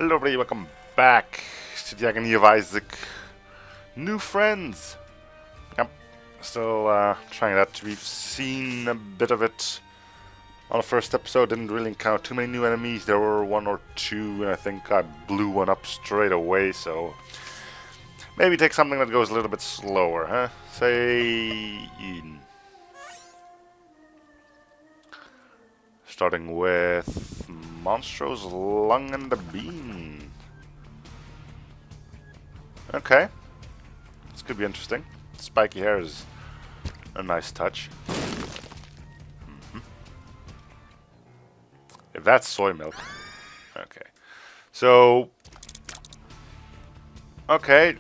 Hello everybody, welcome back to the Agony of Isaac. New friends! Yep, still trying that. We've seen a bit of it on the first episode. Didn't really encounter too many new enemies. There were one or two, and I think I blew one up straight away, so maybe take something that goes a little bit slower, huh? Say... Starting with Monstro's Lung and the Bean. Okay. This could be interesting. Spiky hair is a nice touch. If that's soy milk. Okay. So... Okay,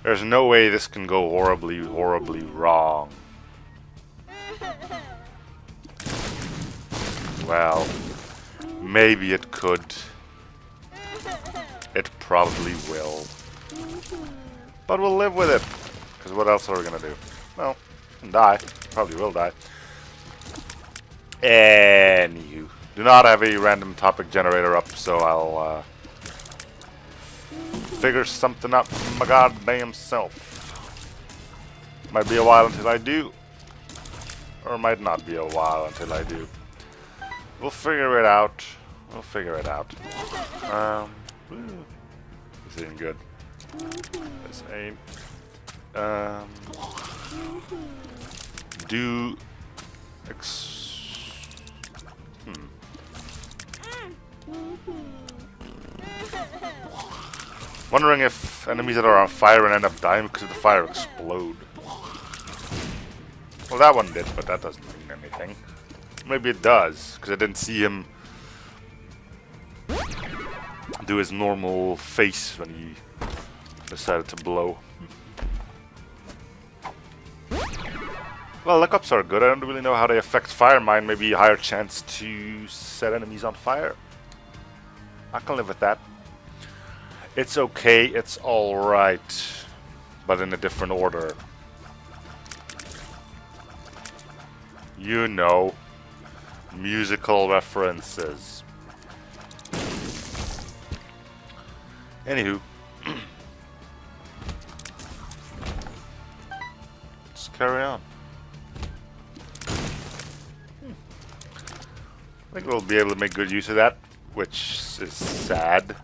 there's no way this can go horribly, horribly wrong. Well, maybe it could. It probably will. But we'll live with it. Because what else are we going to do? Well, die. Probably will die. Anywho. Do not have a random topic generator up, so I'll figure something out for my goddamn self. Might be a while until I do. Or might not be a while until I do. We'll figure it out. We'll figure it out. This ain't good. This ain't. Do. Wondering if enemies that are on fire and end up dying because of the fire explode. Well, that one did, but that doesn't mean anything. Maybe it does, because I didn't see him do his normal face when he decided to blow. Well, lookups are good. I don't really know how they affect fire mine. Maybe a higher chance to set enemies on fire. I can live with that. It's okay, it's alright, but in a different order. You know. Musical references. Anywho. Let's carry on. I think we'll be able to make good use of that, which is sad.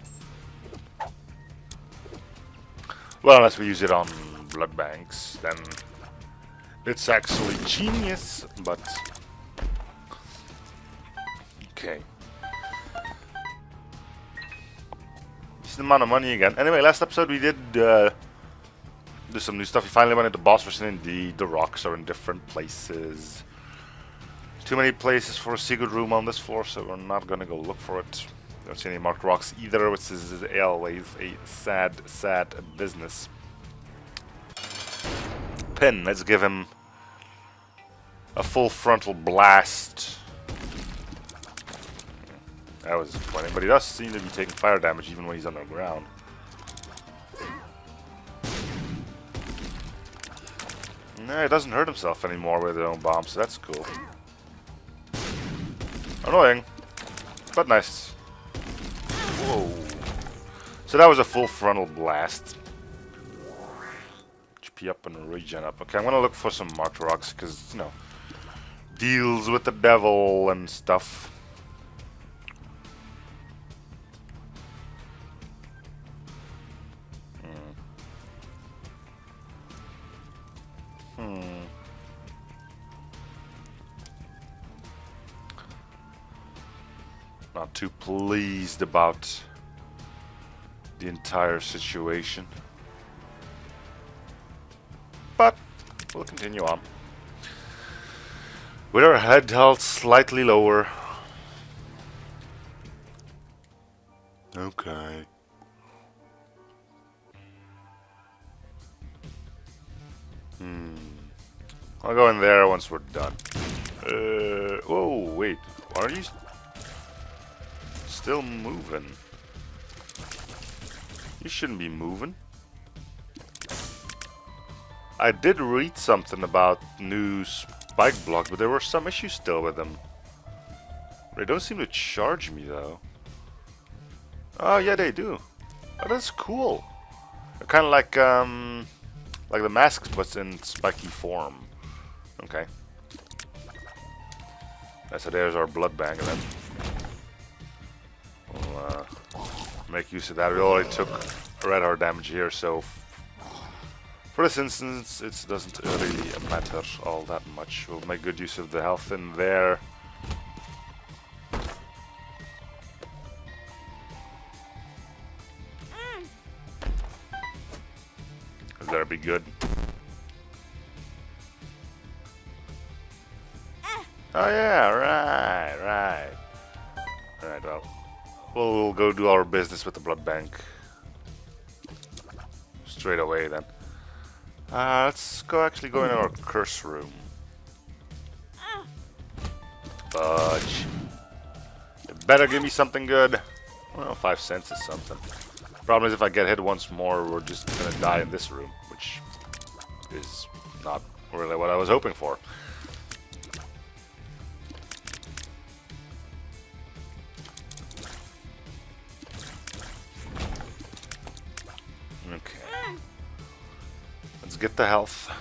Well, unless we use it on blood banks, then it's actually genius, but... Okay. Decent amount of money again. Anyway, last episode we did do some new stuff. We finally went into boss rush, and indeed the rocks are in different places. Too many places for a secret room on this floor, so we're not gonna go look for it. Don't see any marked rocks either, which is always a sad, sad business. Pin, let's give him a full frontal blast. That was disappointing, but he does seem to be taking fire damage even when he's underground. No, he doesn't hurt himself anymore with his own bombs, so that's cool. Annoying, but nice. Whoa. So that was a full frontal blast. HP up and regen up. Okay, I'm gonna look for some marked rocks, because, you know, deals with the devil and stuff. Not too pleased about the entire situation. But we'll continue on. With our head held slightly lower. Okay. I'll go in there once we're done. Oh, wait. Are you still moving? You shouldn't be moving. I did read something about new spike blocks, but there were some issues still with them. They don't seem to charge me though. Oh yeah, they do. Oh, that's cool. Kind of like the masks, but in spiky form. Okay. So there's our blood bank, and then we'll make use of that. We already took red heart damage here, so for this instance, it doesn't really matter all that much. We'll make good use of the health in there. That'll be good. Oh yeah, right. Alright, well, we'll go do our business with the blood bank. Straight away then. Let's actually go in our curse room. Fudge. You better give me something good. Well, 5 cents is something. Problem is if I get hit once more, we're just gonna die in this room, which is not really what I was hoping for. Okay. Let's get the health.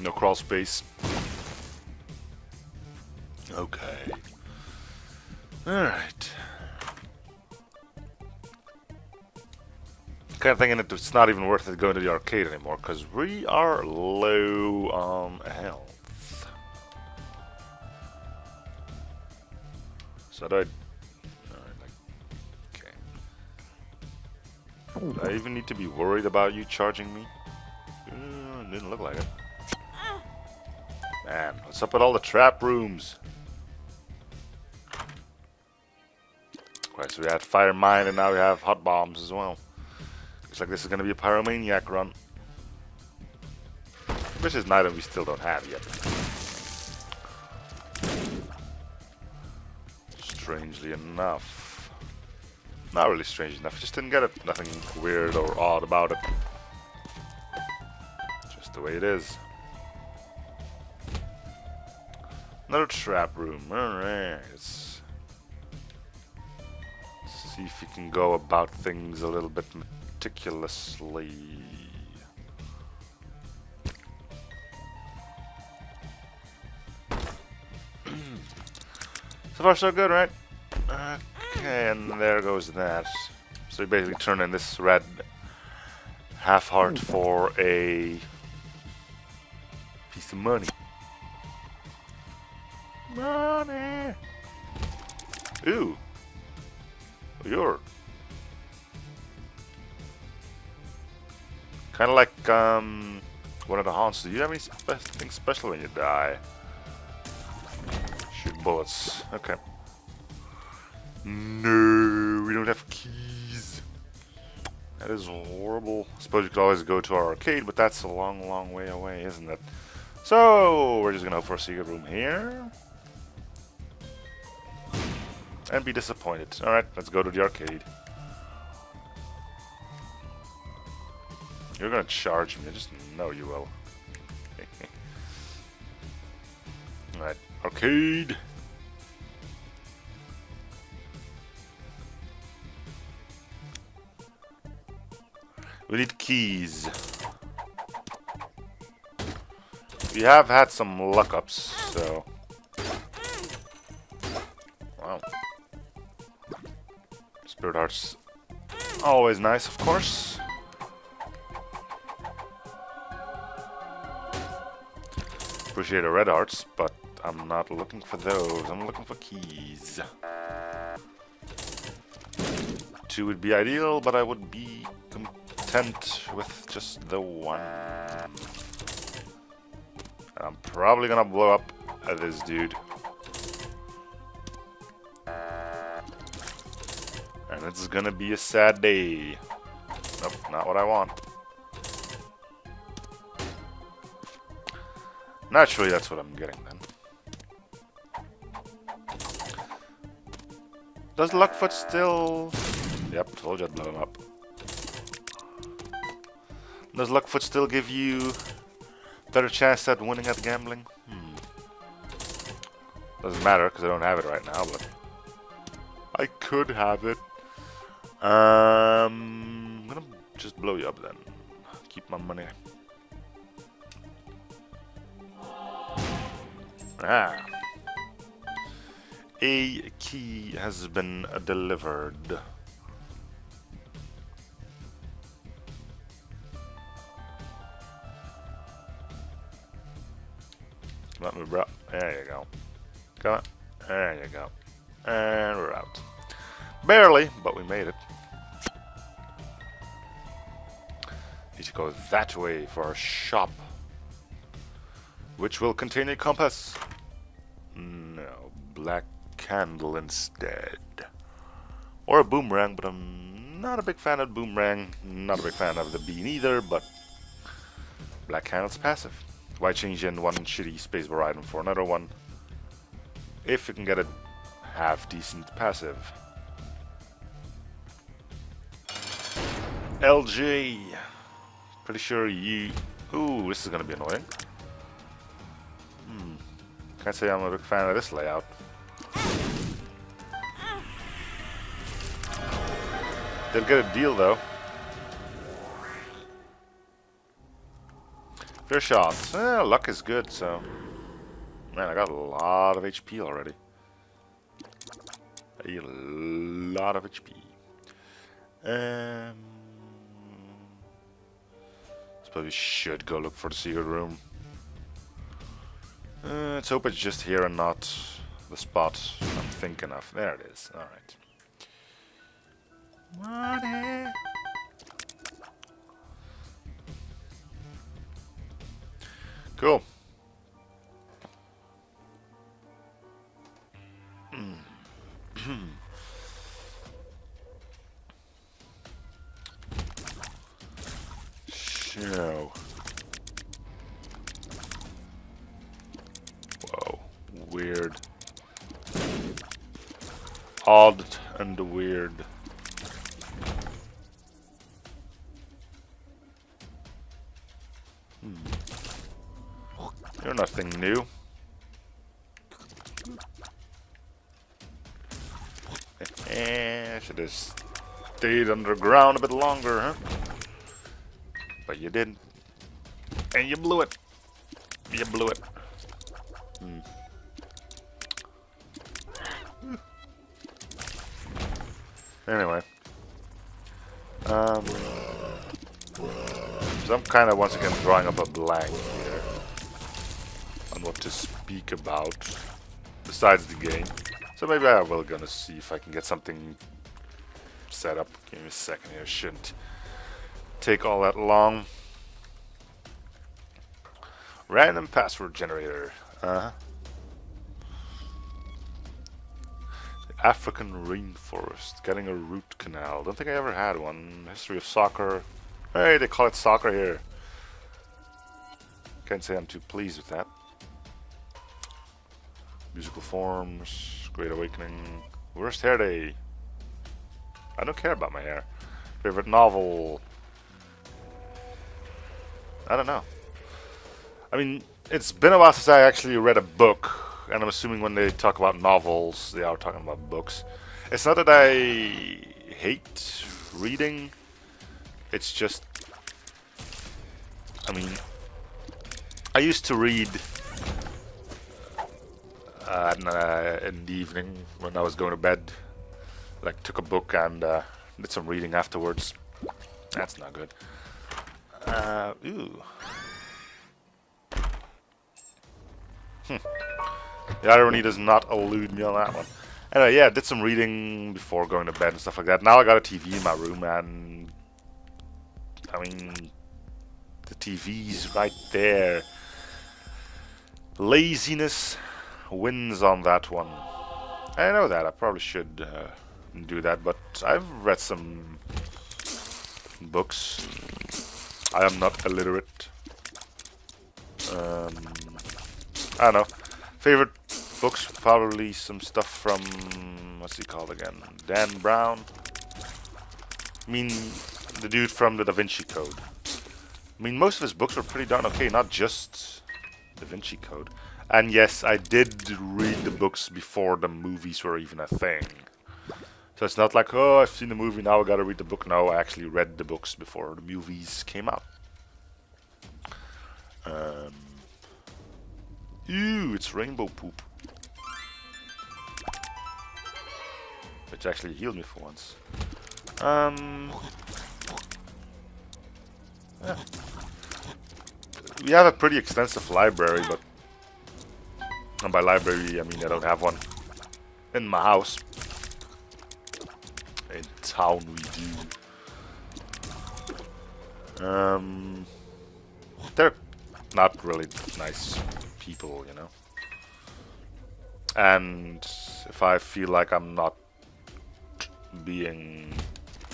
No crawl space. Okay. Alright. Kind of thinking that it's not even worth it going to the arcade anymore, because we are low on health. So do I even need to be worried about you charging me? Didn't look like it. Man, what's up with all the trap rooms? Right, so we had fire mine and now we have hot bombs as well. Looks like this is gonna be a pyromaniac run. Which is an item we still don't have yet. Strangely enough. Not really strange enough, just didn't get it. Nothing weird or odd about it. Just the way it is. Another trap room. Alright. Let's see if you can go about things a little bit meticulously. So far so good, right? Okay, and there goes that. So you basically turn in this red half heart for a piece of money. Money! Ooh! You're kind of like one of the haunts. Do you have anything special when you die? Shoot bullets. Okay. No, we don't have keys. That is horrible. I suppose you could always go to our arcade, but that's a long, long way away, isn't it? So we're just gonna hope for a secret room here. And be disappointed. Alright, let's go to the arcade. You're gonna charge me, I just know you will. Alright, arcade! We need keys. We have had some luck ups, so... Wow. Spirit Heart's always nice, of course. Appreciate the red hearts, but I'm not looking for those. I'm looking for keys. 2 would be ideal, but I would be content with just the 1. And I'm probably gonna blow up this dude. And it's gonna be a sad day. Nope, not what I want. Naturally, that's what I'm getting then. Does Luckfoot still... Yep, told you I'd blow him up. Does Luckfoot still give you Better chance at winning at gambling? Doesn't matter because I don't have it right now, but I could have it. I'm gonna just blow you up then. Keep my money. Ah. A key has been delivered. Come on, bro. There you go. Come on. There you go. And we're out. Barely, but we made it. Need to go that way for our shop, which will contain a compass. No, black candle instead. Or a boomerang, but I'm not a big fan of boomerang. Not a big fan of the bean either, but black candle's passive. Why change in one shitty spacebar item for another one if you can get a half decent passive? LG. Pretty sure you... Ooh, this is gonna be annoying. Can't say I'm a big fan of this layout. Did get a deal though. Fair shots. Luck is good, so... Man, I got a lot of HP already. A lot of HP. Suppose we should go look for the secret room. Let's hope it's just here and not the spot I'm thinking of. There it is. Alright. Money. Cool. So. Whoa. Weird. Odd and weird. You're nothing new. Should have stayed underground a bit longer, huh? But you didn't. And you blew it. You blew it. Anyway. So I'm kind of once again drawing up a blank here on what to speak about besides the game. So maybe I will gonna see if I can get something set up. Give me a second here. Shouldn't take all that long. Random password generator. African rainforest. Getting a root canal. Don't think I ever had one. History of soccer. Hey, they call it soccer here. Can't say I'm too pleased with that. Musical forms. Great Awakening. Worst hair day. I don't care about my hair. Favorite novel. I don't know. I mean, it's been a while since I actually read a book, and I'm assuming when they talk about novels, they are talking about books. It's not that I hate reading, it's just, I mean, I used to read in the evening when I was going to bed, like took a book and did some reading afterwards. That's not good. Ooh. The irony does not elude me on that one. Anyway, yeah, did some reading before going to bed and stuff like that. Now I got a TV in my room, and I mean, the TV's right there. Laziness wins on that one. I know that. I probably should do that, but I've read some books. I am not illiterate. I don't know. Favorite books, probably some stuff from, what's he called again? Dan Brown? I mean, the dude from the Da Vinci Code. I mean, most of his books were pretty darn okay, not just Da Vinci Code. And yes, I did read the books before the movies were even a thing. So it's not like, oh, I've seen the movie, now I gotta read the book. No, I actually read the books before the movies came out. Ew, it's rainbow poop. Which actually healed me for once. Yeah. We have a pretty extensive library, but... And by library, I mean I don't have one in my house. In town we do. They're not really nice people, you know. And if I feel like I'm not being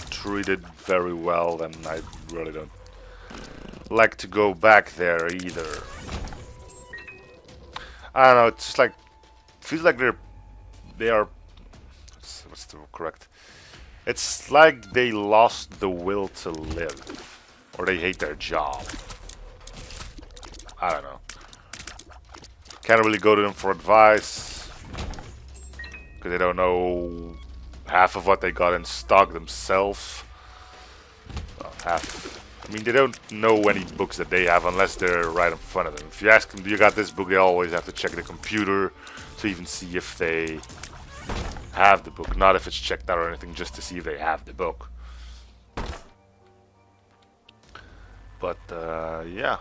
treated very well, then I really don't like to go back there either. I don't know, it's just like, feels like they are, what's the correct? It's like they lost the will to live, or they hate their job. I don't know. Can't really go to them for advice, because they don't know half of what they got in stock themselves. Well, half. I mean, they don't know any books that they have unless they're right in front of them. If you ask them, do you got this book, they always have to check the computer to even see if they have the book. Not if it's checked out or anything, just to see if they have the book. But, yeah.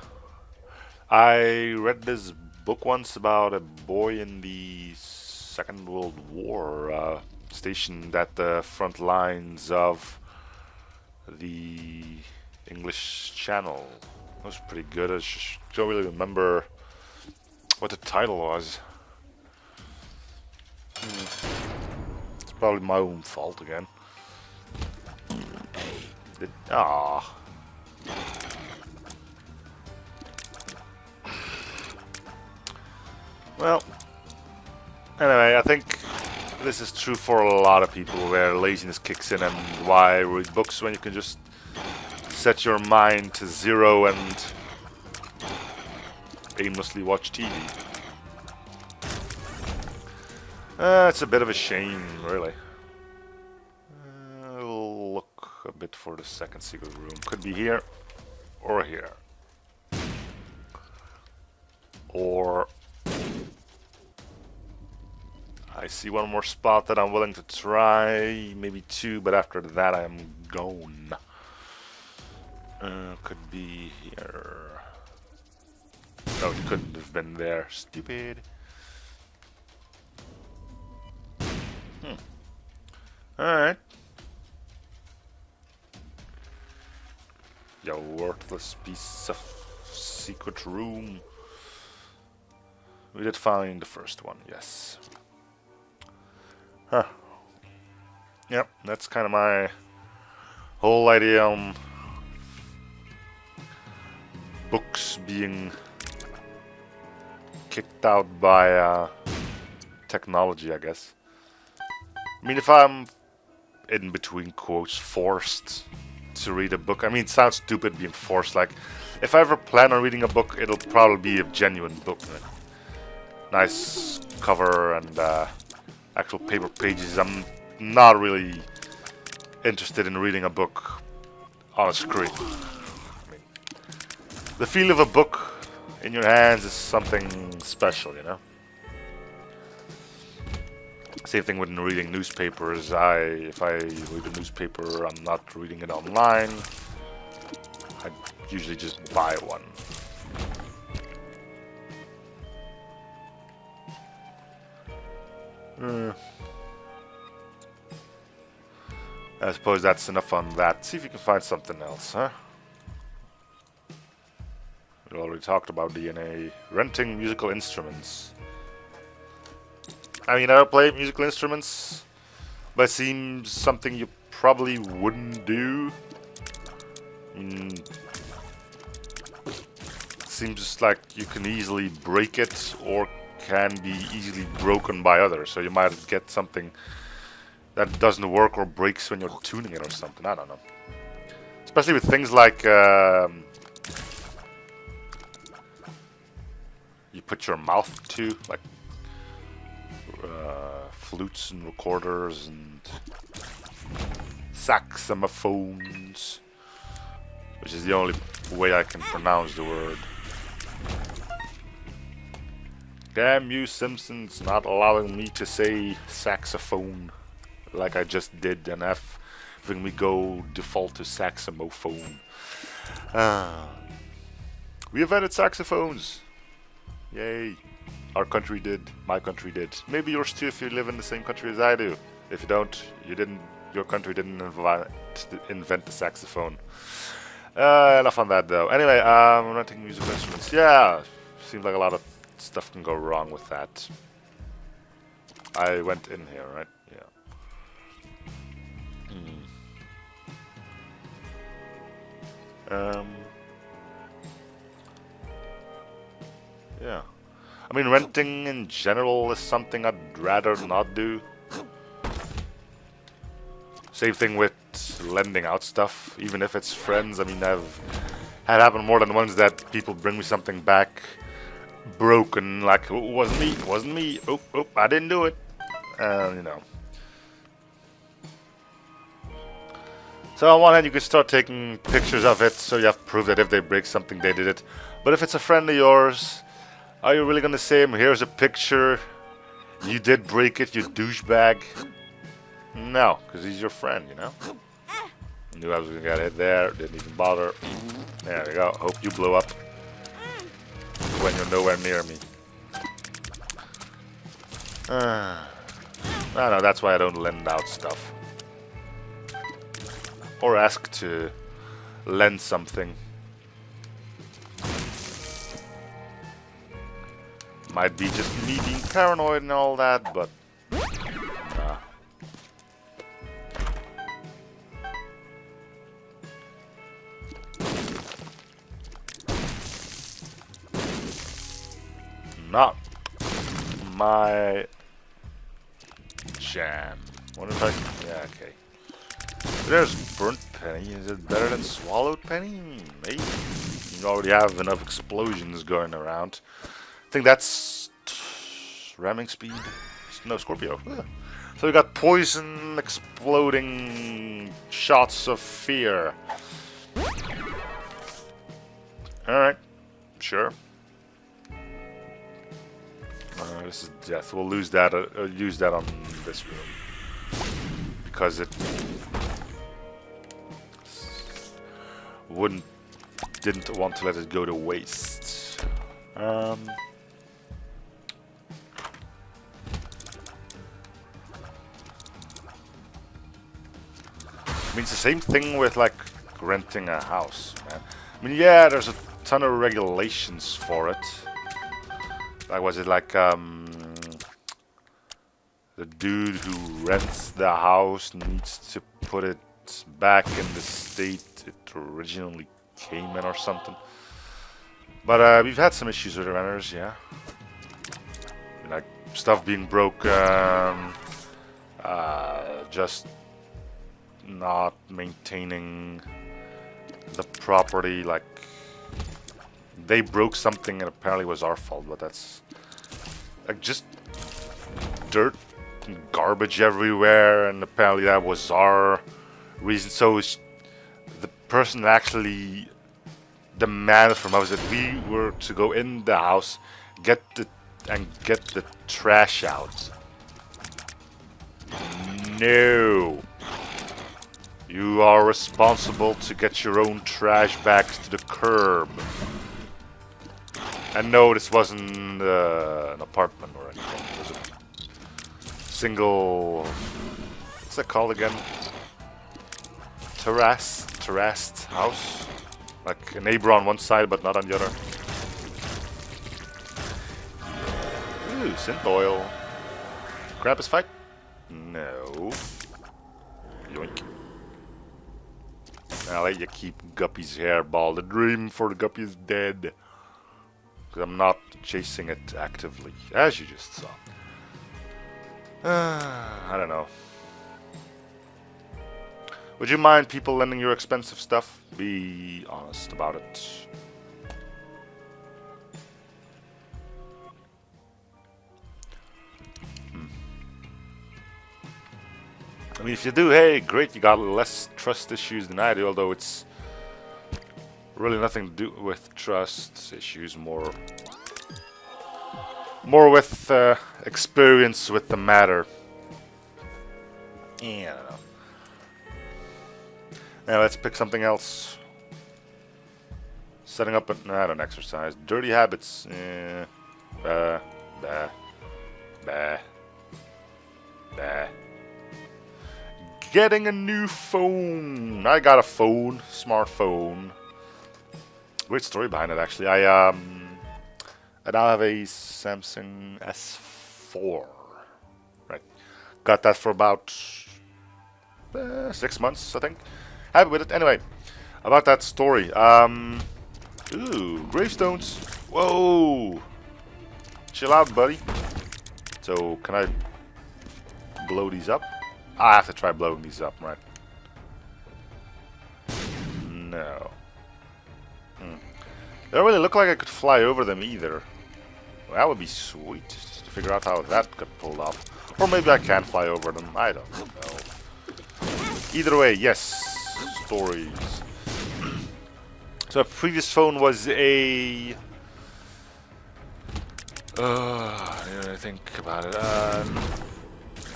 I read this book once about a boy in the Second World War, stationed at the front lines of the English Channel. It was pretty good. I just don't really remember what the title was. It's probably my own fault again. Ah. Well, anyway, I think this is true for a lot of people where laziness kicks in, and why read books when you can just set your mind to zero and aimlessly watch TV. It's a bit of a shame, really. I'll look a bit for the second secret room. Could be here, or here. Or... I see one more spot that I'm willing to try, maybe two, but after that I am gone. Could be here. No, it couldn't have been there. Stupid. Alright. You worthless piece of secret room. We did find the first one, yes. Huh. Yep, that's kind of my whole idea on books being kicked out by technology, I guess. I mean, if I'm, in between quotes, forced to read a book, I mean, it sounds stupid being forced. Like, if I ever plan on reading a book, it'll probably be a genuine book. Nice cover and actual paper pages. I'm not really interested in reading a book on a screen. I mean, the feel of a book in your hands is something special, you know? Same thing with reading newspapers. If I read a newspaper, I'm not reading it online. I usually just buy one. I suppose that's enough on that. See if you can find something else, huh? We already talked about DNA. Renting musical instruments. I mean, I don't play musical instruments, but it seems something you probably wouldn't do. I mean, it seems like you can easily break it, or can be easily broken by others. So you might get something that doesn't work or breaks when you're tuning it or something. I don't know. Especially with things like put your mouth to, like flutes and recorders and saxophones, which is the only way I can pronounce the word. Damn you, Simpsons, not allowing me to say saxophone like I just did, and having me go default to saxophone. We invented saxophones. Yay. Our country did. My country did. Maybe yours too if you live in the same country as I do. If you don't, you didn't. Your country didn't invent the saxophone. Enough on that though. Anyway, renting musical instruments. Yeah, seems like a lot of stuff can go wrong with that. I went in here, right? Yeah. Yeah. I mean, renting in general is something I'd rather not do. Same thing with lending out stuff, even if it's friends. I mean, I've had happened more than once that people bring me something back broken, like, oh, it wasn't me, oh, I didn't do it, you know. So on one hand, you could start taking pictures of it, so you have proof that if they break something, they did it. But if it's a friend of yours, are you really gonna say, here's a picture, you did break it, you douchebag? No, because he's your friend, you know? Knew I was gonna get hit there, didn't even bother. There we go, hope you blow up when you're nowhere near me. I don't know, that's why I don't lend out stuff. Or ask to lend something. Might be just me being paranoid and all that, but nah. Not my jam. What if I... Yeah, okay. There's burnt penny. Is it better than swallowed penny? Maybe. You already have enough explosions going around. I think that's ramming speed. No, Scorpio. Yeah. So we got poison, exploding shots of fear. Alright. Sure. This is death. We'll lose that. Use that on this room because it didn't want to let it go to waste. I mean, it's the same thing with like renting a house, man. I mean, yeah, there's a ton of regulations for it. Like, was it like the dude who rents the house needs to put it back in the state it originally came in or something? But we've had some issues with the renters, yeah. Like stuff being broken, just not maintaining the property, like they broke something and apparently it was our fault, but that's like just dirt and garbage everywhere, and apparently that was our reason. So the person actually demanded from us that we were to go in the house, get the trash out. No. You are responsible to get your own trash bags to the curb. And no, this wasn't an apartment or anything. It was a single... What's that called again? Terraced house? Like a neighbor on one side, but not on the other. Ooh, synth oil. Krampus fight? No. Yoink. I'll let you keep Guppy's hairball. The dream for the Guppy is dead. Because I'm not chasing it actively, as you just saw. I don't know. Would you mind people lending your expensive stuff? Be honest about it. I mean, if you do, hey, great, you got less trust issues than I do, although it's really nothing to do with trust issues, more with experience with the matter. Yeah, I don't know. Now let's pick something else. Setting up I don't exercise. Dirty habits. Bah. Getting a new phone. I got a phone, smartphone. Great story behind it, actually. I now have a Samsung S4. Right. Got that for about 6 months, I think. Happy with it. Anyway, about that story. Ooh, gravestones. Whoa. Chill out, buddy. So, can I blow these up? I have to try blowing these up, right? No. They don't really look like I could fly over them either. Well, that would be sweet, just to figure out how that got pulled off. Or maybe I can fly over them, I don't know. Either way, yes. Stories. So, a previous phone was a... I didn't think about it.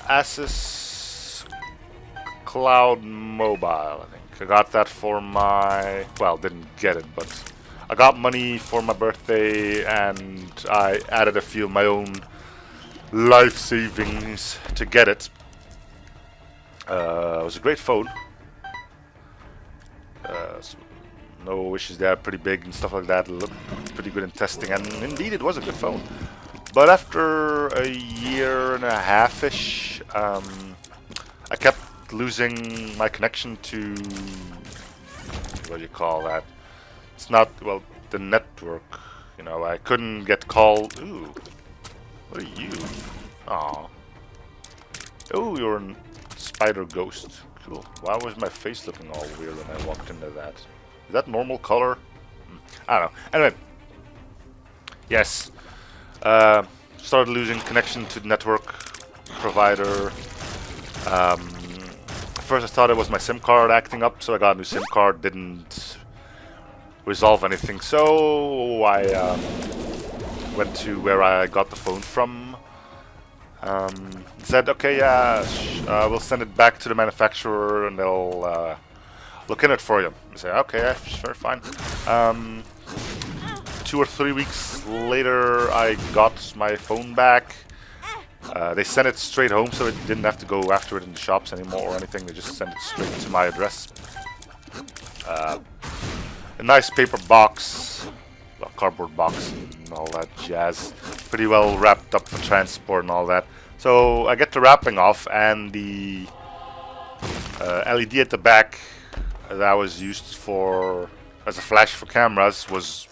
Asus Cloud Mobile, I think. I got that for my... Well, didn't get it, but... I got money for my birthday, and I added a few of my own life savings to get it. It was a great phone. No issues there, pretty big and stuff like that. It looked pretty good in testing, and indeed it was a good phone. But after a year and a half-ish, I kept losing my connection to... What do you call that? It's not, well, the network. You know, I couldn't get call. Ooh. What are you? Aw. Oh, you're a spider ghost. Cool. Why was my face looking all weird when I walked into that? Is that normal color? I don't know. Anyway. Yes. Started losing connection to the network provider. First I thought it was my SIM card acting up, so I got a new SIM card. Didn't resolve anything, so I went to where I got the phone from. Said, okay, yeah, we'll send it back to the manufacturer and they'll look in it for you. I say, okay, yeah, sure, fine. 2 or 3 weeks later, I got my phone back. They sent it straight home, so it didn't have to go after it in the shops anymore or anything. They just sent it straight to my address. A nice paper box, a cardboard box and all that jazz. Pretty well wrapped up for transport and all that. So I get the wrapping off, and the LED at the back that was used for as a flash for cameras was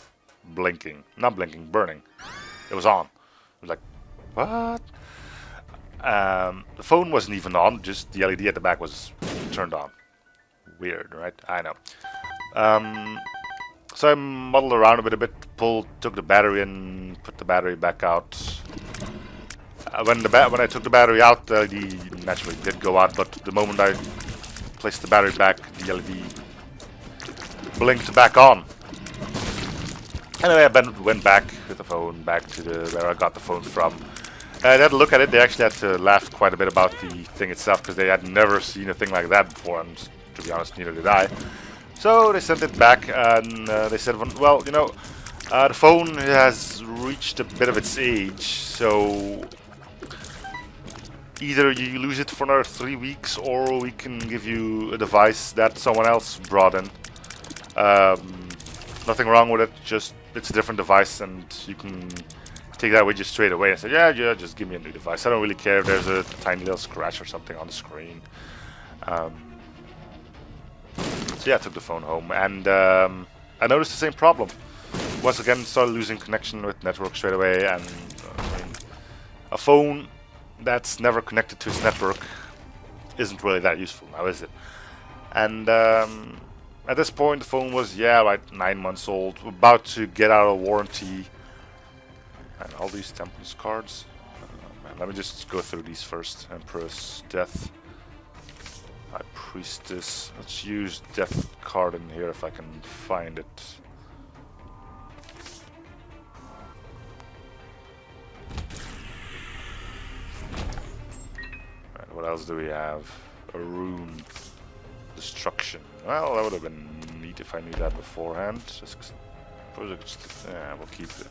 blinking. Not blinking, burning. It was on. I was like, what? The phone wasn't even on, just the LED at the back was turned on. Weird, right? I know. So I muddled around a bit, took the battery in, put the battery back out. When I took the battery out, the LED naturally did go out, but the moment I placed the battery back, the LED blinked back on. Anyway, I went back with the phone, back to where I got the phone from. I had a look at it. They actually had to laugh quite a bit about the thing itself, because they had never seen a thing like that before, and to be honest, neither did I. So they sent it back, and they said, well, you know, the phone has reached a bit of its age, so either you lose it for another 3 weeks, or we can give you a device that someone else brought in. Nothing wrong with it, just it's a different device, and you can take that with you straight away. I said, yeah, just give me a new device. I don't really care if there's a tiny little scratch or something on the screen. So yeah, I took the phone home, and I noticed the same problem. Once again, started losing connection with network straight away, and I mean, a phone that's never connected to its network isn't really that useful now, is it? And at this point, the phone was, yeah, like 9 months old, about to get out of warranty. And all these Tempest cards. Man, let me just go through these first. Empress, Death. High Priestess. Let's use Death card in here if I can find it. Right, what else do we have? A rune. Destruction. Well, that would have been neat if I knew that beforehand. Yeah, we'll keep it.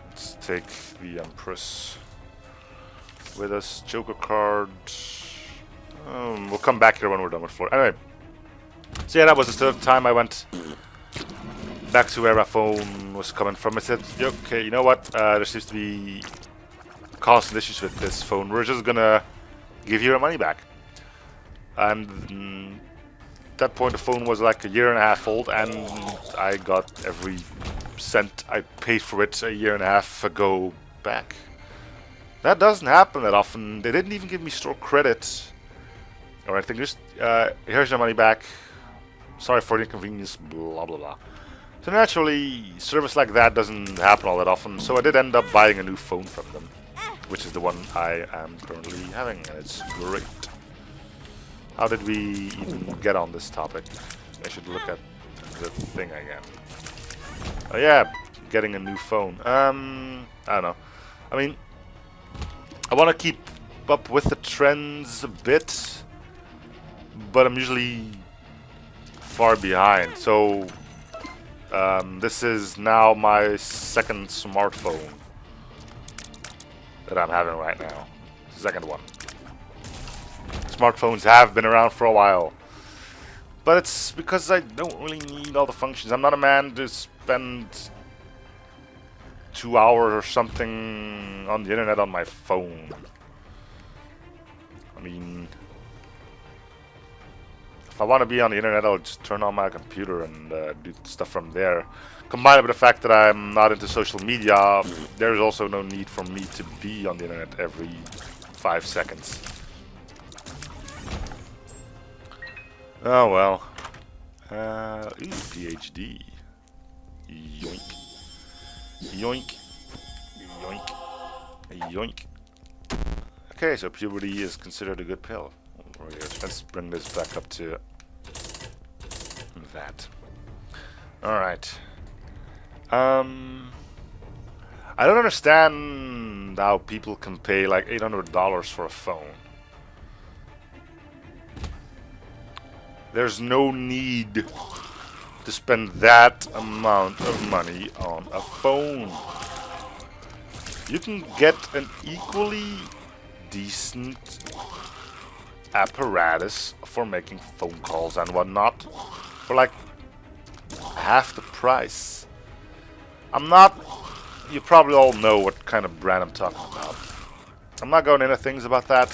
Let's take the Empress with us. Joker card. We'll come back here when we're done with floor. Anyway. So yeah, that was the third time I went back to where my phone was coming from. I said, okay, you know what? There seems to be constant issues with this phone. We're just gonna give you your money back. And at that point the phone was like 1.5 years old, and I got every cent I paid for it 1.5 years ago back. That doesn't happen that often. They didn't even give me store credit or anything. Just here's your money back. Sorry for the inconvenience. Blah blah blah. So naturally, service like that doesn't happen all that often. So I did end up buying a new phone from them, which is the one I am currently having, and it's great. How did we even get on this topic? I should look at the thing again. Oh yeah, getting a new phone. I don't know. I mean, I want to keep up with the trends a bit, but I'm usually far behind. So this is now my second smartphone that I'm having right now. Second one. Smartphones have been around for a while, but it's because I don't really need all the functions. I'm not a man to spend 2 hours or something on the internet on my phone. I mean, if I want to be on the internet, I'll just turn on my computer and do stuff from there. Combined with the fact that I'm not into social media, there's also no need for me to be on the internet every 5 seconds. Oh well. PhD. Yoink. Yoink. Yoink. Yoink. Okay, so puberty is considered a good pill. Let's bring this back up to that. Alright. I don't understand how people can pay like $800 for a phone. There's no need to spend that amount of money on a phone. You can get an equally decent apparatus for making phone calls and whatnot for like half the price. You probably all know what kind of brand I'm talking about. I'm not going into things about that.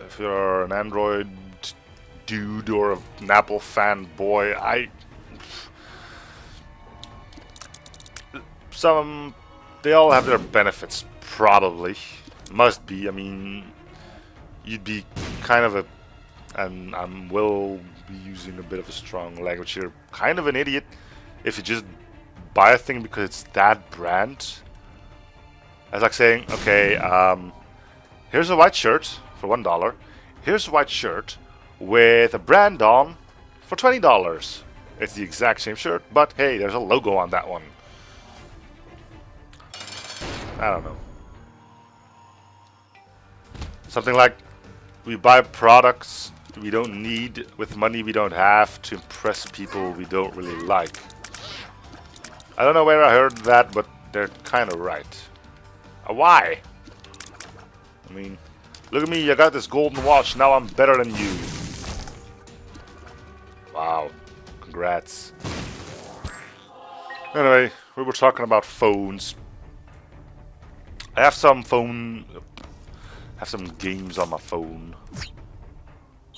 If you're an Android dude or an Apple fanboy, they all have their benefits, probably. Must be. I mean, you'd be kind of and I will be using a bit of a strong language here, kind of an idiot if you just buy a thing because it's that brand. It's like saying, okay, here's a white shirt for $1. Here's a white shirt with a brand on for $20. It's the exact same shirt, but hey, there's a logo on that one. I don't know. Something like we buy products we don't need with money we don't have to impress people we don't really like. I don't know where I heard that, but they're kind of right. Why? I mean, look at me, I got this golden watch, now I'm better than you. Wow, congrats. Anyway, we were talking about phones. I have some games on my phone.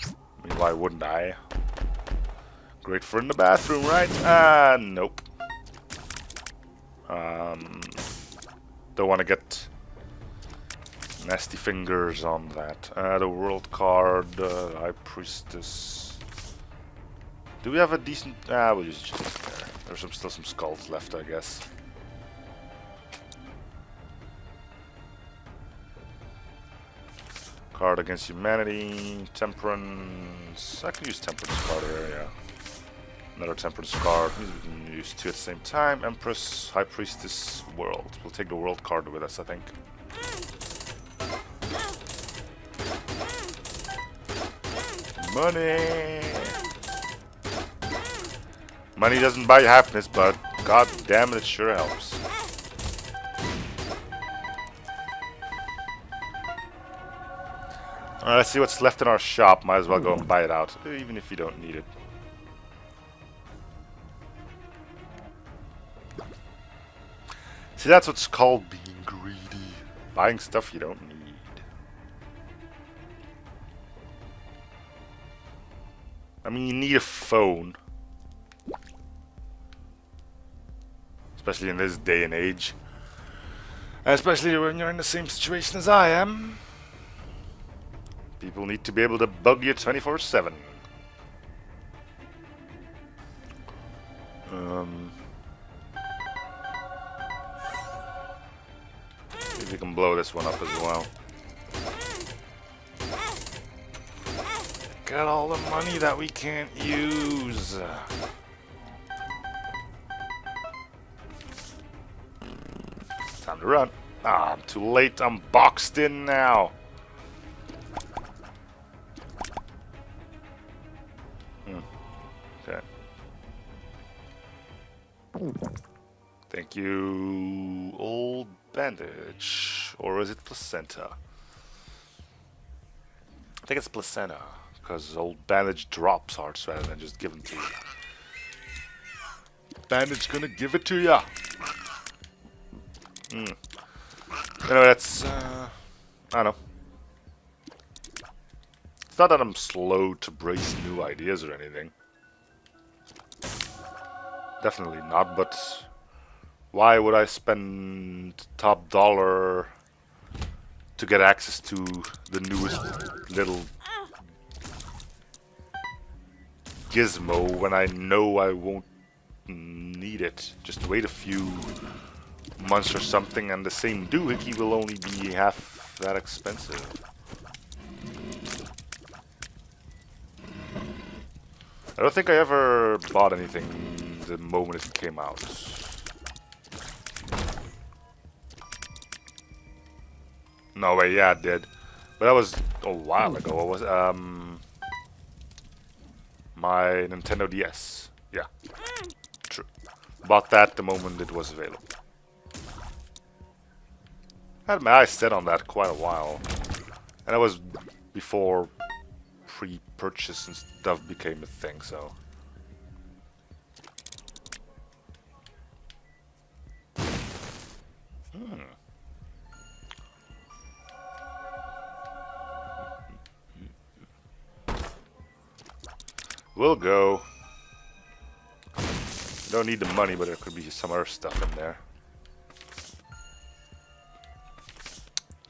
I mean, why wouldn't I? Great for in the bathroom, right? Nope. Don't want to get nasty fingers on that. The world card, High Priestess. Do we have a decent? We'll use it there. There's still some skulls left, I guess. Card against humanity. Temperance. I can use temperance card here, yeah. Another temperance card. We can use two at the same time. Empress, High Priestess, World. We'll take the World card with us, I think. Money! Money doesn't buy you happiness, but god damn it sure helps. Alright, let's see what's left in our shop. Might as well go and buy it out, even if you don't need it. See, that's what's called being greedy. Buying stuff you don't need. I mean, you need a phone. Especially in this day and age. And especially when you're in the same situation as I am. People need to be able to bug you 24/7. See if we can blow this one up as well. Get all the money that we can't use. Time to run. Ah, I'm too late. I'm boxed in now. Okay. Thank you. Old bandage. Or is it placenta? I think it's placenta. Because old bandage drops hearts rather than just give them to you. Bandage gonna give it to ya. Anyway, that's I don't know. It's not that I'm slow to brace new ideas or anything. Definitely not, but why would I spend top dollar to get access to the newest little gizmo when I know I won't need it? Just wait a few months or something and the same doohickey will only be half that expensive. I don't think I ever bought anything the moment it came out. No way, yeah, I did. But that was a while ago. What was my Nintendo DS. Yeah. True. Bought that the moment it was available. I had my eyes set on that quite a while. And that was before pre-purchase and stuff became a thing, so. We'll go. Don't need the money, but there could be some other stuff in there.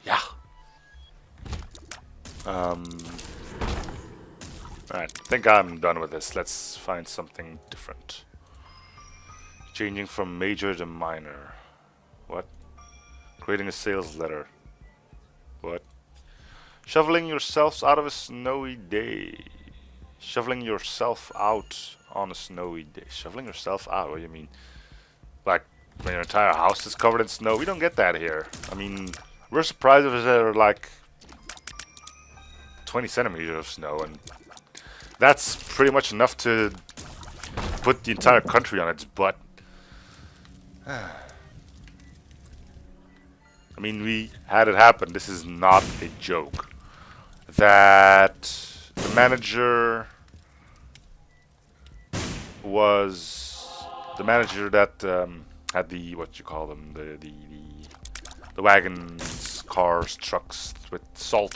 Yeah. Alright, I think I'm done with this. Let's find something different. Changing from major to minor. What? Creating a sales letter. What? Shoveling yourselves out of a snowy day. Shoveling yourself out on a snowy day. Shoveling yourself out? What do you mean? Like, when your entire house is covered in snow? We don't get that here. I mean, we're surprised if there's like 20 centimeters of snow, and that's pretty much enough to put the entire country on its butt. I mean, we had it happen. This is not a joke. That the manager was the manager that had the, what you call them, the wagons, cars, trucks with salt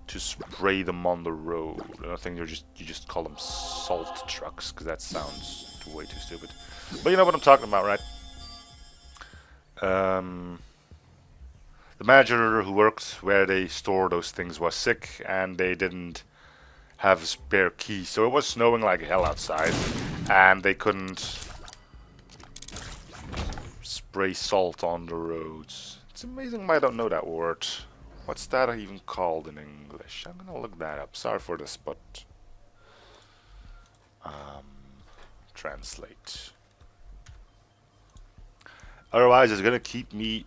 to spray them on the road. I don't think you just call them salt trucks, because that sounds way too stupid. But you know what I'm talking about, right? The manager who worked where they store those things was sick, and they didn't have a spare key, so it was snowing like hell outside, and they couldn't spray salt on the roads. It's amazing I don't know that word. What's that even called in English? I'm gonna look that up. Sorry for this, but translate. Otherwise, it's gonna keep me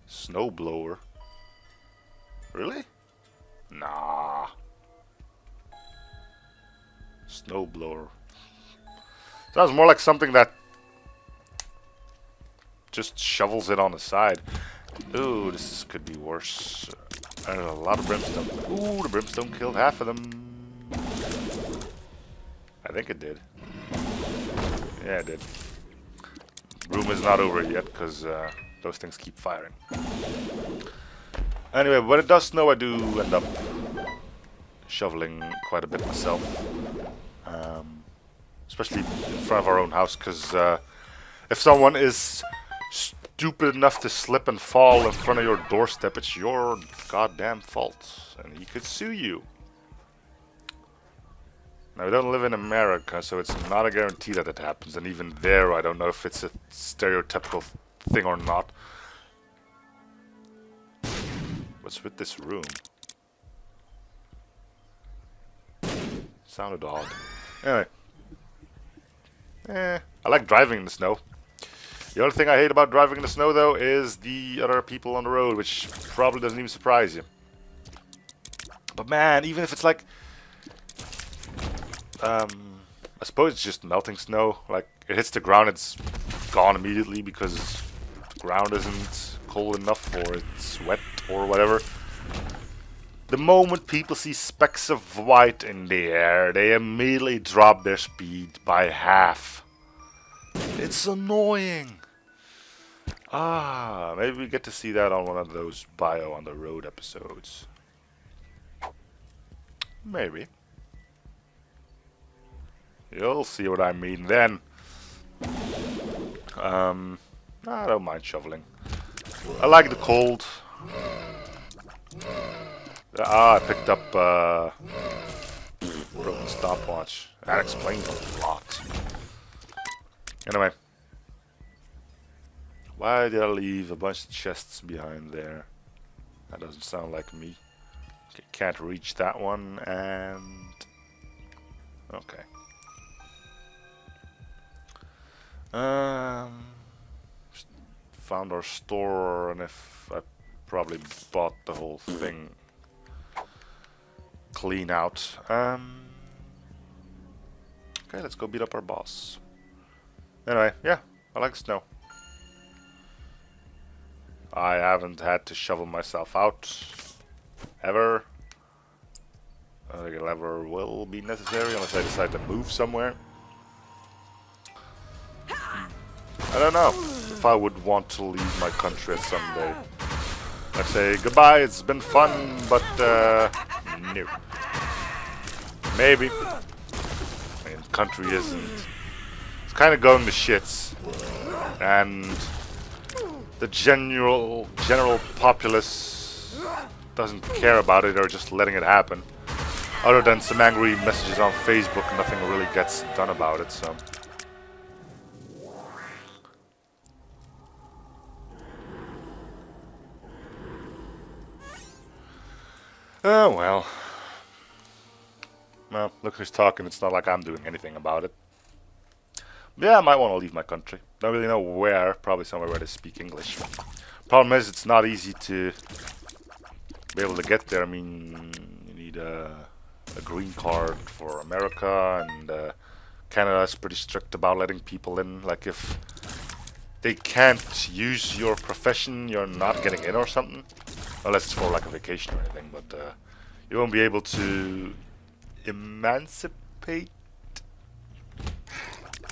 snowblower. Really? Nah. Snowblower. Sounds more like something that just shovels it on the side. Ooh, this could be worse. There's a lot of brimstone. Ooh, the brimstone killed half of them. I think it did. Yeah, it did. Room is not over yet because those things keep firing. Anyway, when it does snow, I do end up shoveling quite a bit myself. Especially in front of our own house, because if someone is stupid enough to slip and fall in front of your doorstep, it's your goddamn fault, and he could sue you. Now, we don't live in America, so it's not a guarantee that it happens, and even there, I don't know if it's a stereotypical thing or not. What's with this room? Sounded odd. Anyway. I like driving in the snow. The only thing I hate about driving in the snow, though, is the other people on the road, which probably doesn't even surprise you. But man, even if it's like... I suppose it's just melting snow. Like, it hits the ground, it's gone immediately because the ground isn't cold enough or it's wet or whatever. The moment people see specks of white in the air, they immediately drop their speed by half. It's annoying. Maybe we get to see that on one of those Bio on the Road episodes. Maybe. You'll see what I mean then. I don't mind shoveling. I like the cold. I picked up broken stopwatch. That explains a lot. Anyway. Why did I leave a bunch of chests behind there? That doesn't sound like me. Okay, can't reach that one, and... Okay. Found our store, and if I probably bought the whole thing clean out. Okay, let's go beat up our boss. Anyway, yeah, I like snow. I haven't had to shovel myself out ever. I think it ever will be necessary unless I decide to move somewhere. I don't know if I would want to leave my country someday. I'd say goodbye, it's been fun, but no. Maybe. I mean, country isn't. It's kind of going to shits, and the general populace doesn't care about it or just letting it happen. Other than some angry messages on Facebook, nothing really gets done about it. So. Oh well. Well, look who's talking. It's not like I'm doing anything about it. Yeah, I might want to leave my country. Don't really know where. Probably somewhere where they speak English. Problem is, it's not easy to be able to get there. I mean, you need a green card for America, and Canada's pretty strict about letting people in. Like, if they can't use your profession, you're not getting in or something. Unless it's for like a vacation or anything, but you won't be able to emancipate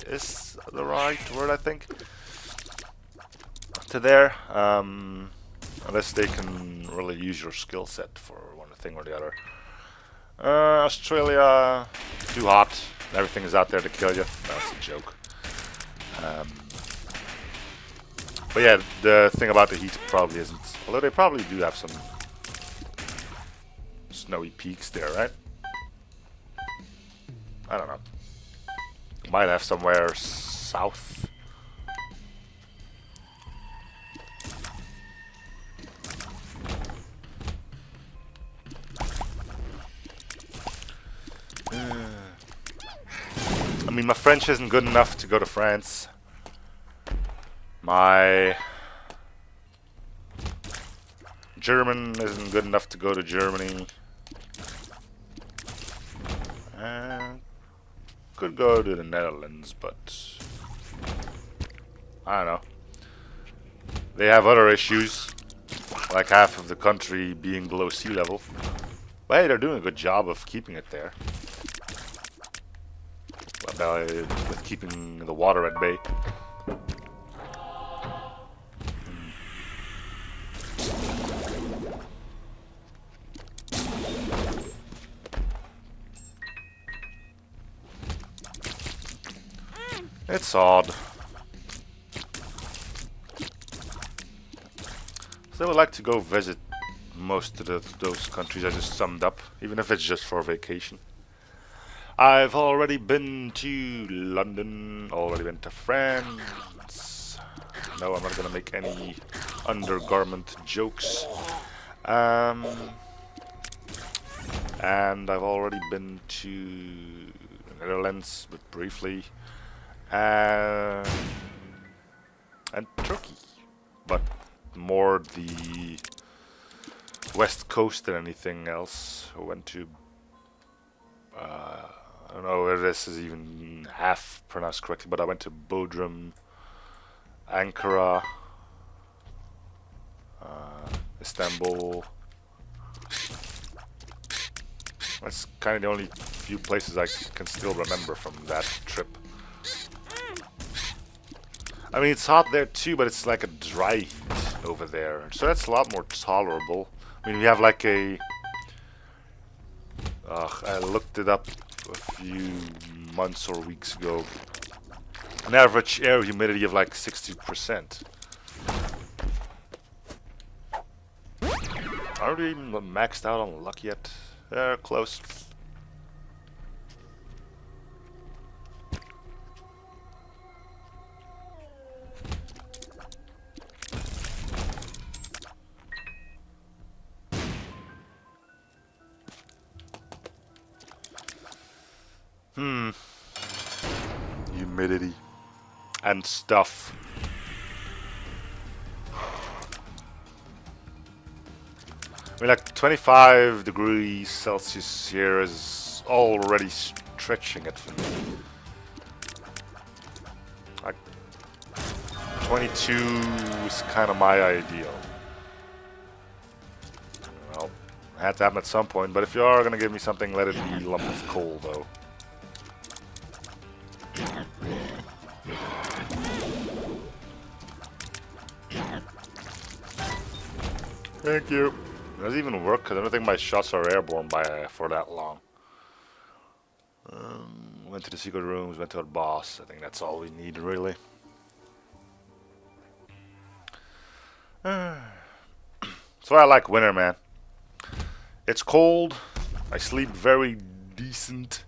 is the right word, I think, to there, unless they can really use your skill set for one thing or the other. Australia, too hot. Everything is out there to kill you. That's a joke. But yeah, the thing about the heat probably isn't. Although they probably do have some snowy peaks there, right? I don't know. Might have somewhere south. mean, my French isn't good enough to go to France. My German isn't good enough to go to Germany. Could go to the Netherlands, but I don't know. They have other issues, like half of the country being below sea level. But hey, they're doing a good job of keeping it there. With keeping the water at bay. It's odd. So I would like to go visit most of those countries I just summed up, even if it's just for vacation. I've already been to London, already been to France. No, I'm not gonna make any undergarment jokes. And I've already been to the Netherlands, but briefly. And Turkey, but more the west coast than anything else. I went to I don't know if this is even half pronounced correctly, but I went to Bodrum, Ankara, Istanbul. That's kind of the only few places I can still remember from that trip. I mean, it's hot there too, but it's like a dry heat over there, so that's a lot more tolerable. I mean, we have like a... I looked it up a few months or weeks ago. An average air humidity of like 60%. Are we even maxed out on luck yet? They're close. Humidity and stuff. I mean, like 25 degrees Celsius here is already stretching it for me. Like 22 is kind of my ideal. Well, I had to happen at some point, but if you are gonna give me something, let it be a lump of coal, though. Thank you. Does it even work? Because I don't think my shots are airborne for that long. Went to the secret rooms, went to the boss. I think that's all we need, really. So I like winter, man. It's cold. I sleep very decent.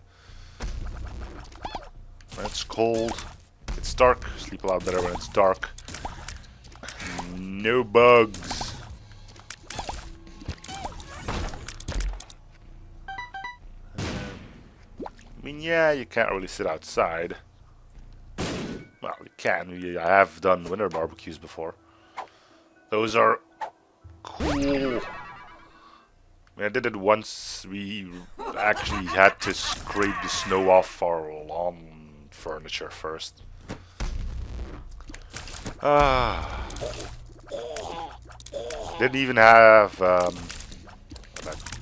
When it's cold, it's dark. Sleep a lot better when it's dark. No bugs. I mean, yeah, you can't really sit outside. Well, you can. I have done winter barbecues before. Those are cool. I mean, I did it once. We actually had to scrape the snow off our lawn furniture first. Didn't even have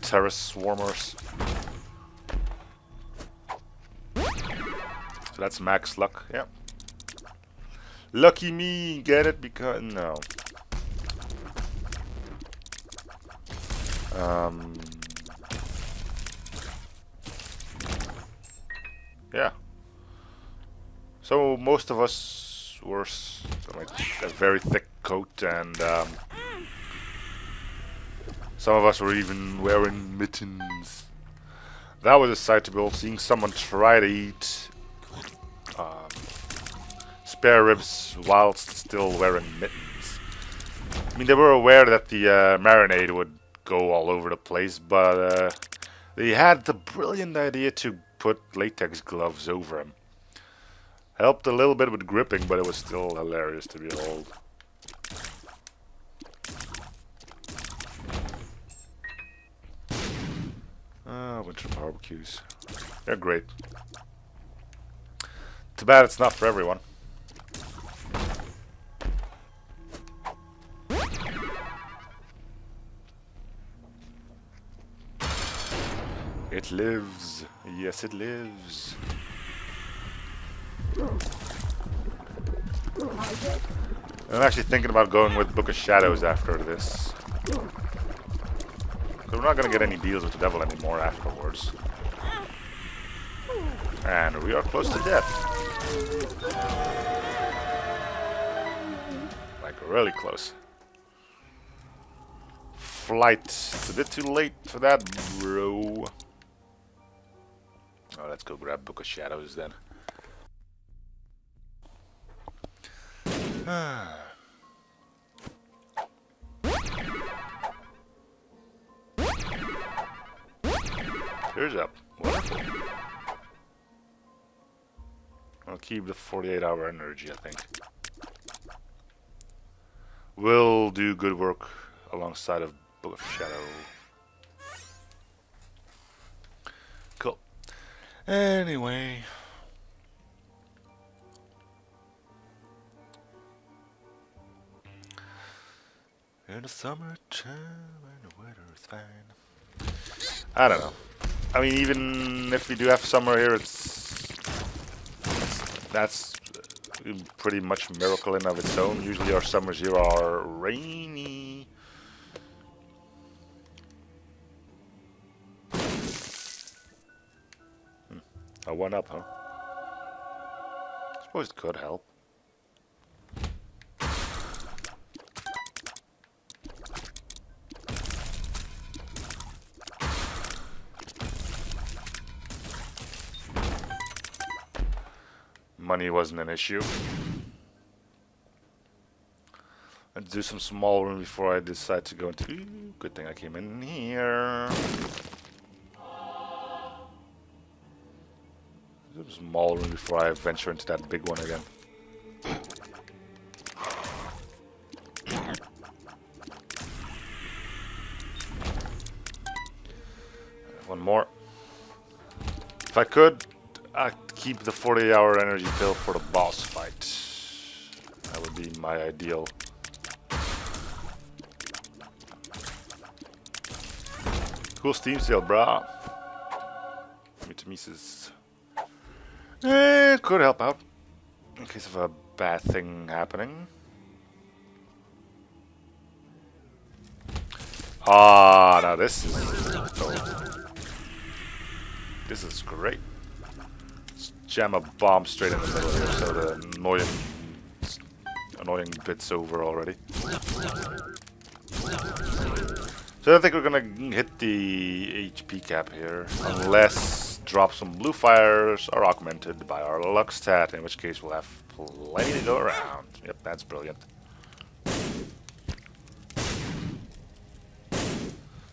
terrace warmers. So that's max luck, yeah. Lucky me, get it? Because, no. Yeah. So most of us were like a very thick coat, and some of us were even wearing mittens. That was a sight to behold, seeing someone try to eat spare ribs whilst still wearing mittens. I mean, they were aware that the marinade would go all over the place, but they had the brilliant idea to put latex gloves over him. Helped a little bit with gripping, but it was still hilarious to behold. Winter barbecues. They're great. Too bad it's not for everyone. It lives. Yes, it lives. I'm actually thinking about going with Book of Shadows after this. We're not going to get any deals with the devil anymore afterwards. And we are close to death. Like, really close. Flight. It's a bit too late for that, bro. Oh, let's go grab Book of Shadows then. Here's up. Wonderful. I'll keep the 48-hour energy, I think. Will do good work alongside of Book of Shadow. Cool. Anyway. In the summertime when the weather is fine. I don't know. I mean, even if we do have summer here, that's pretty much a miracle in of its own. Usually our summers here are rainy. A 1-up, huh? I suppose it could help. Money wasn't an issue. Let's do some small room before I decide to go into... Ooh, good thing I came in here. Do a small room before I venture into that big one again. One more. If I could, I'd keep the 40-hour energy pill for the boss fight. That would be my ideal. Cool Steam sale, brah. Mitamesis. It could help out in case of a bad thing happening. Ah, now this is this is great. Let's jam a bomb straight in the middle here, so the annoying bit's over already. So I think we're gonna hit the HP cap here, unless drops from blue fires are augmented by our luck stat, in which case we'll have plenty to go around. Yep, that's brilliant.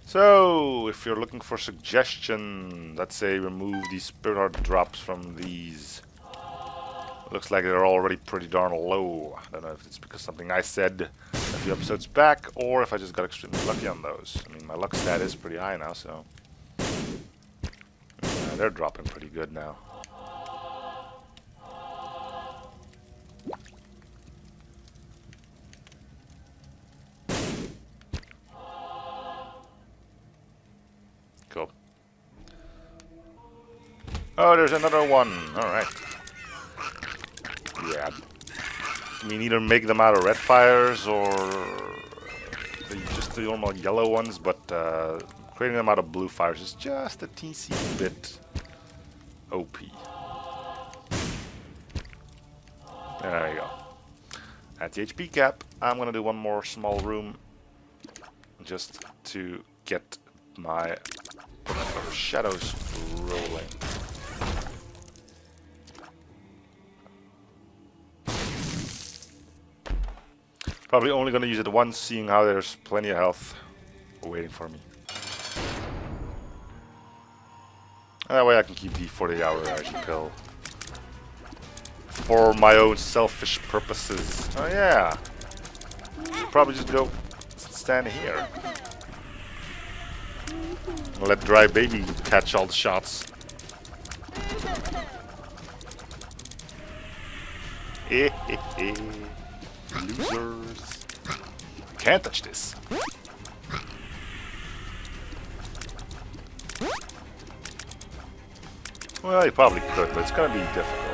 So, if you're looking for suggestion, let's say remove these Spirit Heart drops from these. Looks like they're already pretty darn low. I don't know if it's because something I said a few episodes back, or if I just got extremely lucky on those. I mean, my luck stat is pretty high now, so... they're dropping pretty good now. Cool. Oh, there's another one. Alright. Yeah. I mean, either make them out of red fires or just the normal yellow ones, but creating them out of blue fires is just a teensy bit OP. There you go. At the HP cap, I'm gonna do one more small room just to get my shadows rolling. Probably only gonna use it once, seeing how there's plenty of health waiting for me. And that way I can keep the 40-hour energy pill for my own selfish purposes. Oh yeah. Should probably just go stand here. Let Dry Baby catch all the shots. Losers. Can't touch this. Well, you probably could, but it's gonna be difficult.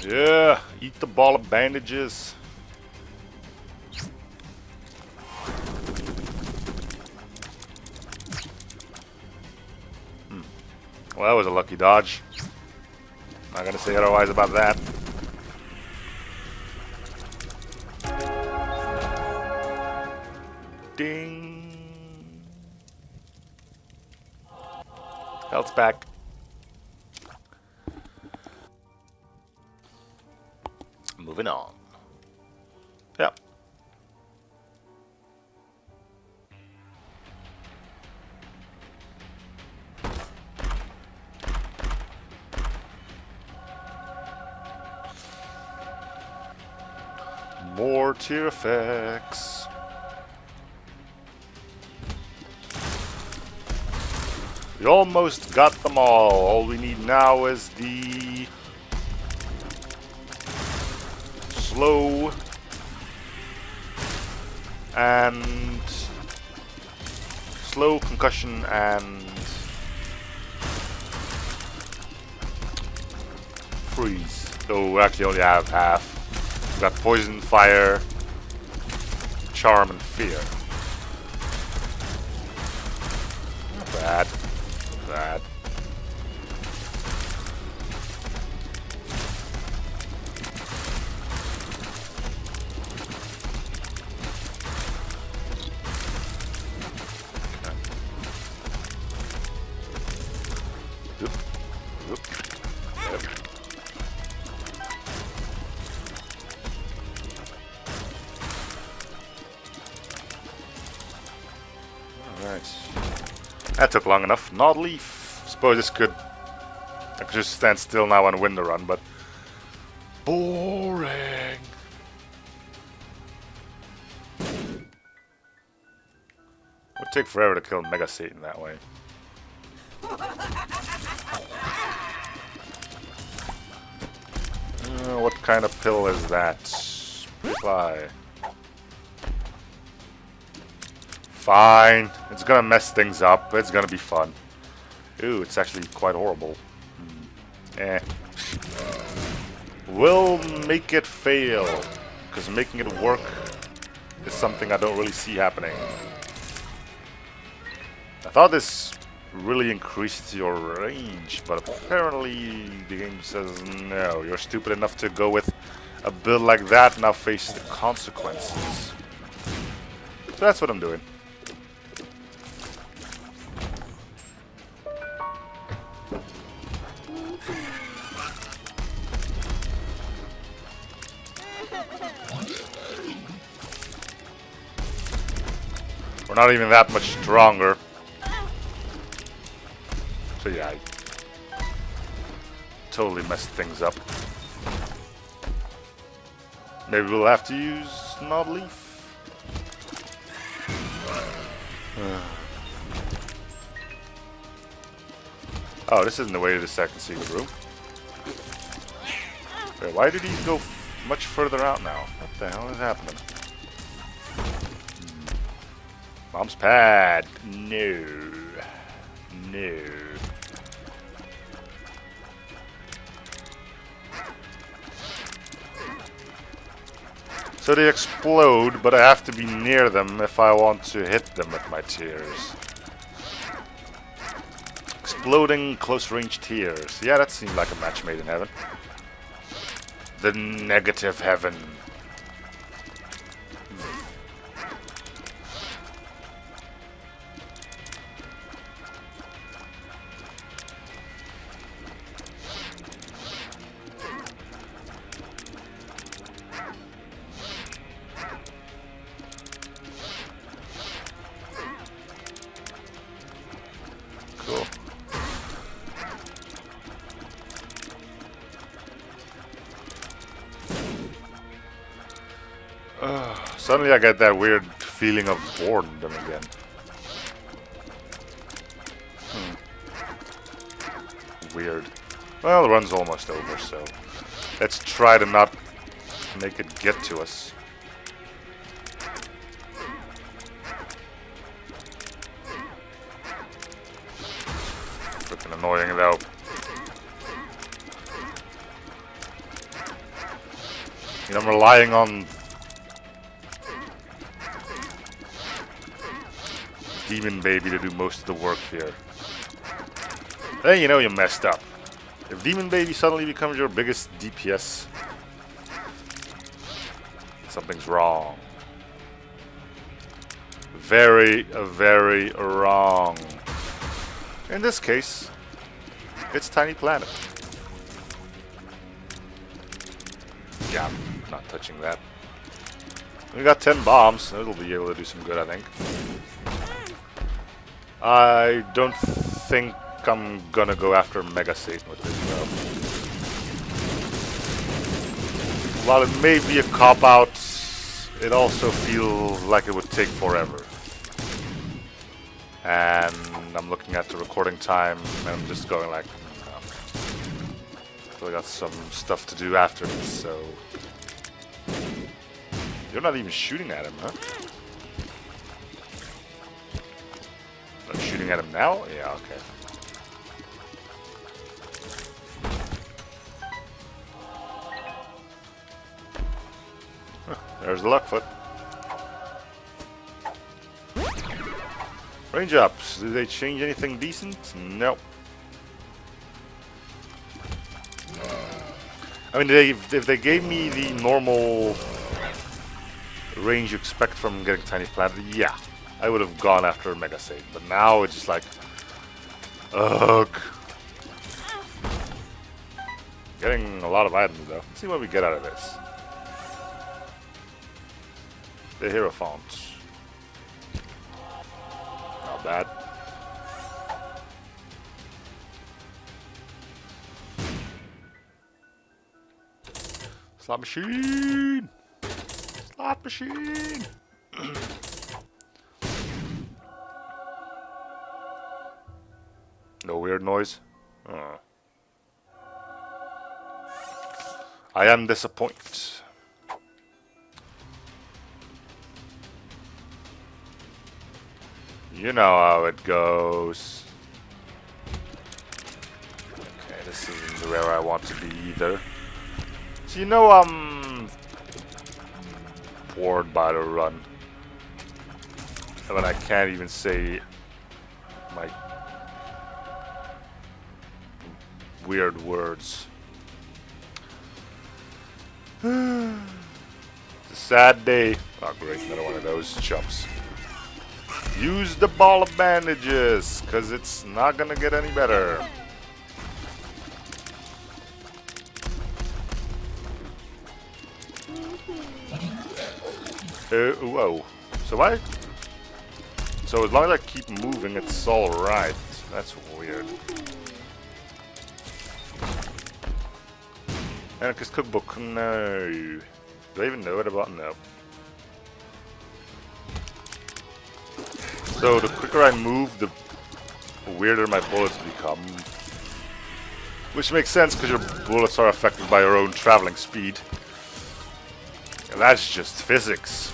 Yeah, eat the ball of bandages. Well, that was a lucky dodge. Not gonna say otherwise about that. Ding. Health's back. Moving on. Yep. More tier effects. We almost got them all. All we need now is the slow and slow concussion and freeze. So we actually only have half. We got poison, fire, charm, and fear. Not bad. Not bad. That took long enough. Not leaf. Suppose this could. I could just stand still now and win the run, but boring. It would take forever to kill Mega Satan that way. What kind of pill is that? Fly. Fine. It's gonna mess things up. It's gonna be fun. Ooh, it's actually quite horrible. We'll make it fail. Because making it work is something I don't really see happening. I thought this really increased your range, but apparently the game says no. You're stupid enough to go with a build like that, now face the consequences. So that's what I'm doing. We're not even that much stronger. So yeah, I totally messed things up. Maybe we'll have to use Nod Leaf. Oh, this isn't the way to the second secret room. Wait, why did he go much further out now? What the hell is happening? Mom's pad. No. No. So they explode, but I have to be near them if I want to hit them with my tears. Exploding close-range tears. Yeah, that seemed like a match made in heaven. The negative heaven. Suddenly I get that weird feeling of boredom again. Weird. Well, the run's almost over, so let's try to not make it get to us. Freaking annoying though. You know, I'm relying on Demon Baby to do most of the work here. Then you know you messed up. If Demon Baby suddenly becomes your biggest DPS, something's wrong. Very, very wrong. In this case, it's Tiny Planet. Yeah, I'm not touching that. We got 10 bombs. It'll be able to do some good, I think. I don't think I'm gonna go after Mega Satan with this though. While it may be a cop-out, it also feels like it would take forever. And I'm looking at the recording time and I'm just going like, I got some stuff to do after this, so... You're not even shooting at him, huh? I'm shooting at him now? Yeah, okay. Huh, there's the luck foot. Range ups. Do they change anything decent? No. I mean, if they gave me the normal range you expect from getting Tiny Planet, yeah, I would have gone after Mega Satan. But now it's just like, ugh. Getting a lot of items though. Let's see what we get out of this. The Hierophant. Not bad. Slot machine! Slot machine! No weird noise? Oh. I am disappointed. You know how it goes. Okay, this isn't where I want to be either. So you know I'm bored by the run. But I can't even say my weird words. It's a sad day. Oh great, another one of those jumps. Use the ball of bandages, cause it's not gonna get any better. Whoa. So as long as I keep moving, it's all right. That's weird. Anarchist cookbook. No. Do I even know it about? No. So the quicker I move, the weirder my bullets become. Which makes sense because your bullets are affected by your own traveling speed. And that's just physics.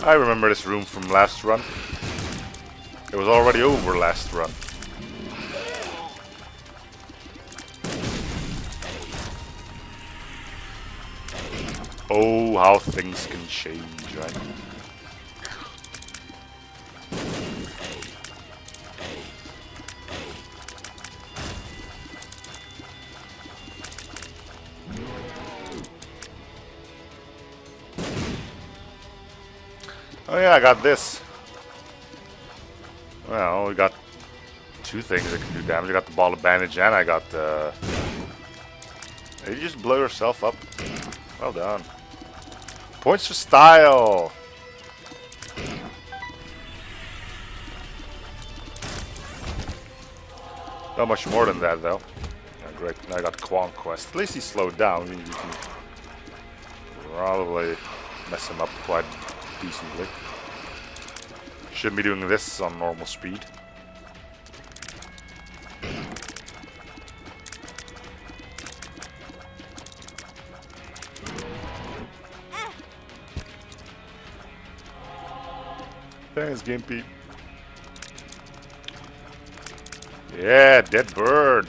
I remember this room from last run. It was already over last run. Oh, how things can change, right? Oh yeah, I got this. Well, we got two things that can do damage. I got the ball of bandage and I got the... Did you just blow yourself up? Well done. Points for style. Not much more than that, though. Oh, great, now I got Conquest. At least he slowed down. You can probably mess him up quite decently. Shouldn't be doing this on normal speed. Thanks, Gimpy. Yeah, dead bird.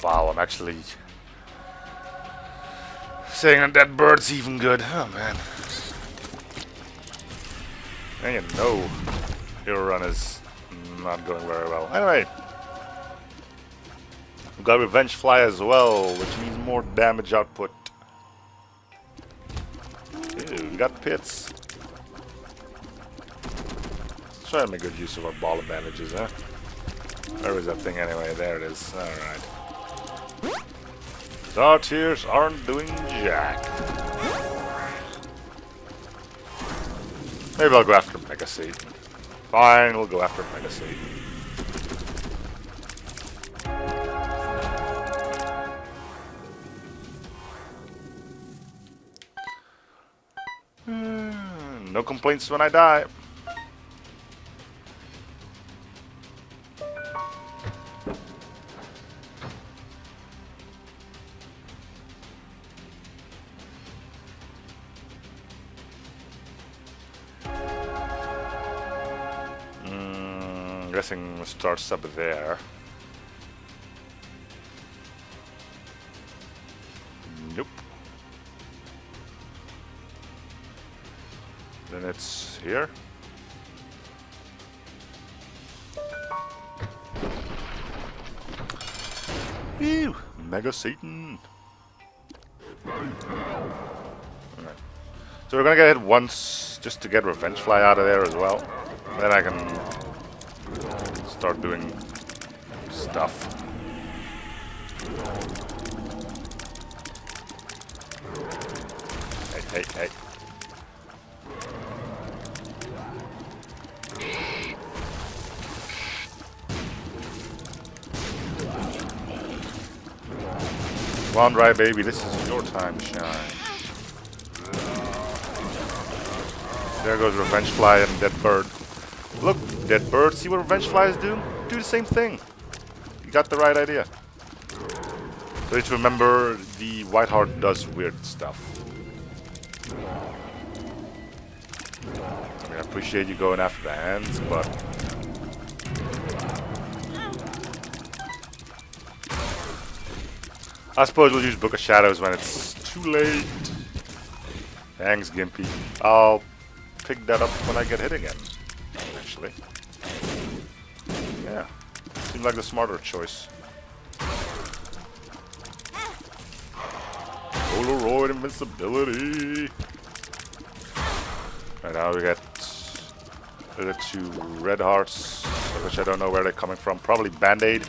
Wow, I'm actually saying a dead bird's even good. Oh man. And you know, hero run is not going very well. Anyway, we've got Revenge Fly as well, which means more damage output. Ew, we got pits. Let's try to make good use of our ball of bandages, huh? Where is that thing anyway? There it is. Alright. Our tears aren't doing jack. Maybe I'll go after Mega Seed. Fine, we'll go after Mega Seed. No complaints when I die. I'm guessing it starts up there. Nope. Then it's here. Ew, Mega Satan. Alright. So we're gonna get hit once just to get Revenge Fly out of there as well. Then I can start doing stuff. Hey, hey, hey. Come on, Dry Baby, this is your time to shine. There goes Revenge Fly and Dead Bird. Look, Dead Bird, see what Revenge Flies do? Do the same thing. You got the right idea. So just remember, the Whiteheart does weird stuff. I mean, I appreciate you going after the hands, but... I suppose we'll use Book of Shadows when it's too late. Thanks, Gimpy. I'll pick that up when I get hit again. Actually. Yeah. Seems like the smarter choice. Polaroid invincibility. Right now we get the two red hearts, which I don't know where they're coming from. Probably Band-Aid.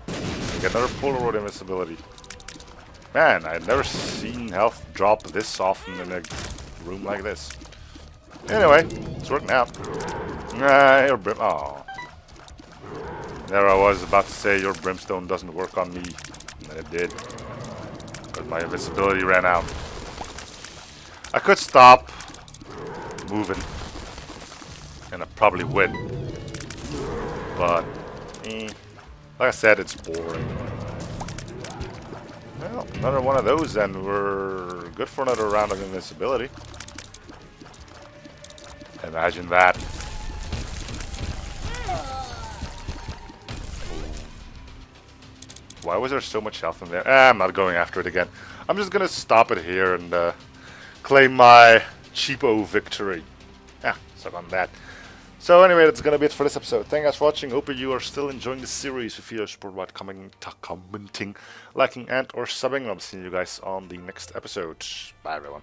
We get another Polaroid invincibility. Man, I've never seen health drop this often in a room like this. Anyway, it's working out. Your brim. Oh. There I was about to say your brimstone doesn't work on me. And it did. But my invincibility ran out. I could stop moving. And I probably would. But, like I said, it's boring. Well, another one of those then. We're good for another round of invincibility. Imagine that. Why was there so much health in there? I'm not going after it again. I'm just gonna stop it here and claim my cheapo victory. Yeah, suck on that. So anyway, that's gonna be it for this episode. Thank you guys for watching. Hope you are still enjoying the series. If you feel support about commenting, liking, and or subbing, I'll see you guys on the next episode. Bye everyone.